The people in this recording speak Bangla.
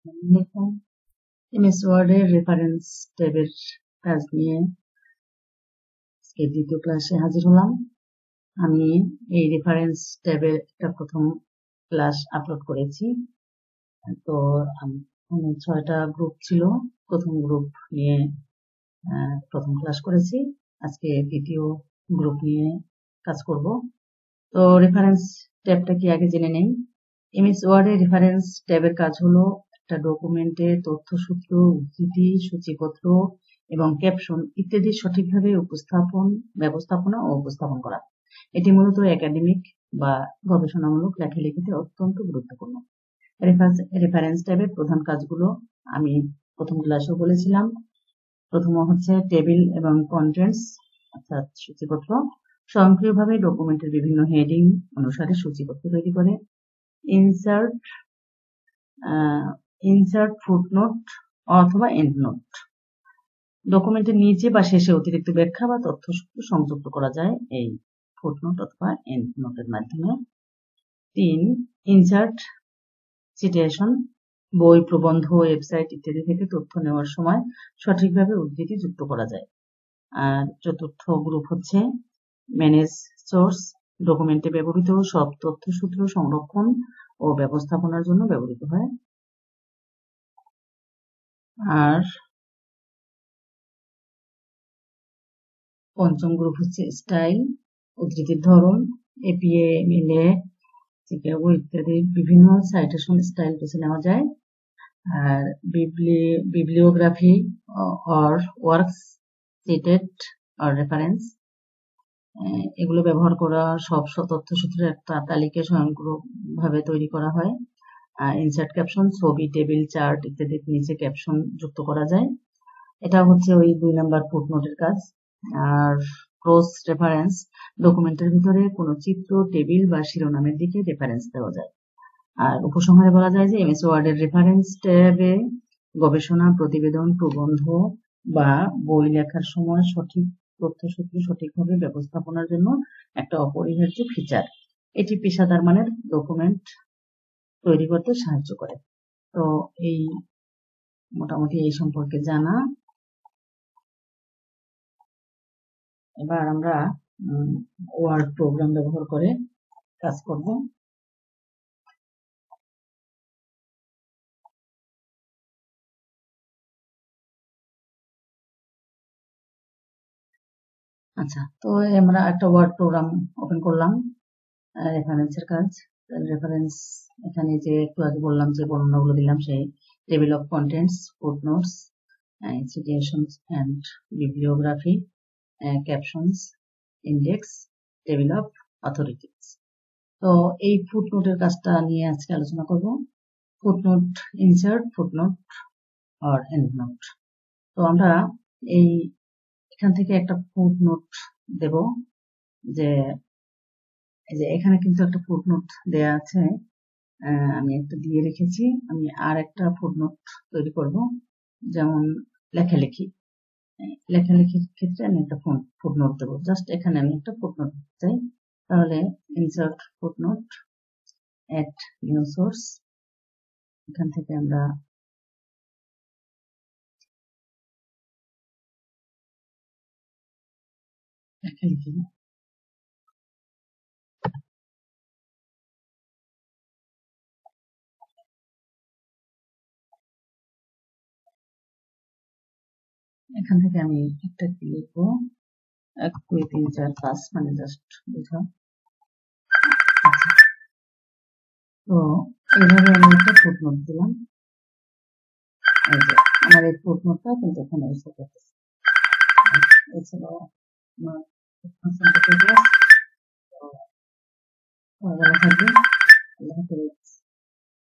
দেখুন, এমএস ওয়ার্ডের রেফারেন্স ট্যাবের কাজ নিয়ে আজকে দ্বিতীয় ক্লাসে হাজির হলাম। আমি এই রেফারেন্স ট্যাবের একটা প্রথম ক্লাস আপলোড করেছি। তো আমি 6টা গ্রুপ ছিল, প্রথম গ্রুপ নিয়ে প্রথম ক্লাস করেছি। আজকে দ্বিতীয় গ্রুপ নিয়ে কাজ করব। তো রেফারেন্স ট্যাবটা কি আগে জেনে নেই। এমএস ওয়ার্ডের রেফারেন্স ট্যাবের কাজ হলো একটা ডকুমেন্টে তথ্যসূত্র, উদ্ধৃতি, সূচিপত্র এবং ক্যাপশন ইত্যাদি সঠিকভাবে ব্যবস্থাপনা ও উপস্থাপন করা। এটি মূলত একাডেমিক বা গবেষণামূলক লেখালেখিতে অত্যন্ত গুরুত্বপূর্ণ। রেফারেন্স ট্যাবের প্রধান কাজগুলো আমি প্রথম ক্লাসেও বলেছিলাম। প্রথম হচ্ছে টেবিল এবং কন্টেন্টস অর্থাৎ সূচিপত্র। স্বয়ংক্রিয়ভাবে ডকুমেন্টের বিভিন্ন হেডিং অনুসারে সূচিপত্র তৈরি করে। ইনসার্ট ফুটনোট অথবা এন্ডনোট। ডকুমেন্টের নিচে বা শেষে অতিরিক্ত ব্যাখ্যা বা তথ্যসূত্র সংযুক্ত করা যায় এই ফুটনোট অথবা এন্ডনোটের মাধ্যমে। 3. ইনসার্ট সিটেশন। বই, প্রবন্ধ, ওয়েবসাইট ইত্যাদি থেকে তথ্য নেওয়ার সময় সঠিকভাবে উদ্ধৃতি যুক্ত করা যায়। আর চতুর্থ গ্রুপ হচ্ছে ম্যানেজ সোর্স। ডকুমেন্টে ব্যবহৃত সব তথ্যসূত্র সংরক্ষণ ও ব্যবস্থাপনার জন্য ব্যবহৃত হয়। আর পঞ্চম গ্রুপ হচ্ছে স্টাইল। উদ্ধৃতির ধরন, এপিএ, মিলে, চিকাগো ইত্যাদি বিভিন্ন সাইটেশন স্টাইল বেছে নেওয়া যায়। আর bibliography or works cited or reference, এগুলো ব্যবহার করা সব তথ্যসূত্রের একটা তালিকা স্বয়ংক্রিয়ভাবে তৈরি করা হয়। ইনসার্ট ক্যাপশন, ছবি, টেবিল, চার্ট ইত্যাদির নিচে ক্যাপশন যুক্ত করা যায়। এটা হচ্ছে ওই 2 নাম্বার ফুটনোটের কাজ। আর ক্রস রেফারেন্স, ডকুমেন্টের ভিতরে কোনো চিত্র, টেবিল বা শিরোনামের দিকে রেফারেন্স দেওয়া যায়। আর উপসংহারে বলা যায় যে এমএস ওয়ার্ডের রেফারেন্স ট্যাবে গবেষণা, প্রতিবেদন, প্রবন্ধ বা বই লেখার সময় সঠিক তথ্যসূত্র সঠিকভাবে ব্যবস্থাপনার জন্য একটা অপরিহার্য ফিচার। এটি পেশাদার মানের ডকুমেন্ট তৈরি করতে সাহায্য করে। তো এই মোটামুটি এই সম্পর্কে জানা। এবার আমরা ওয়ার্ড প্রোগ্রাম ব্যবহার করে কাজ করব। আচ্ছা, তো আমরা একটা ওয়ার্ড প্রোগ্রাম ওপেন করলাম। রেফারেন্সের কাজ। রেফারেন্স এখানে যে একটু আগে বললাম যে বর্ণনাগুলো দিলাম সেই table of contents, footnotes, citations and bibliography, captions, index, table of authorities. তো এই ফুটনোটের কাজটা নিয়ে আজকে আলোচনা করব। Footnote, insert footnote or endnote. তো আমরা এখান থেকে একটা ফুটনোট দেব, যে এই যে এখানে কিন্তু একটা ফুটনোট দেয়া আছে, আমি একটা দিয়ে রেখেছি। আমি আর একটা ফুটনোট তৈরি করব, যেমন লেখালেখির ক্ষেত্রে আমি একটা ফুটনোট দেবো। জাস্ট এখানে আমি একটা ফুটনোট দিতে চাই। তাহলে insert footnote, add new source, এখান থেকে আমরা লেখালেখি এখান থেকে আমি একটা কি লিখবো, 1 2 3 4 5, মানে জাস্ট বোঝা। তো এইভাবে আমি একটা ফুটনোট দিলাম। এই যে আমার এই ফুটনোটটা কিন্তু এখানে এসে গেছে। এছাড়াও আমার ভালো থাকবে। আল্লাহ হাফেজ।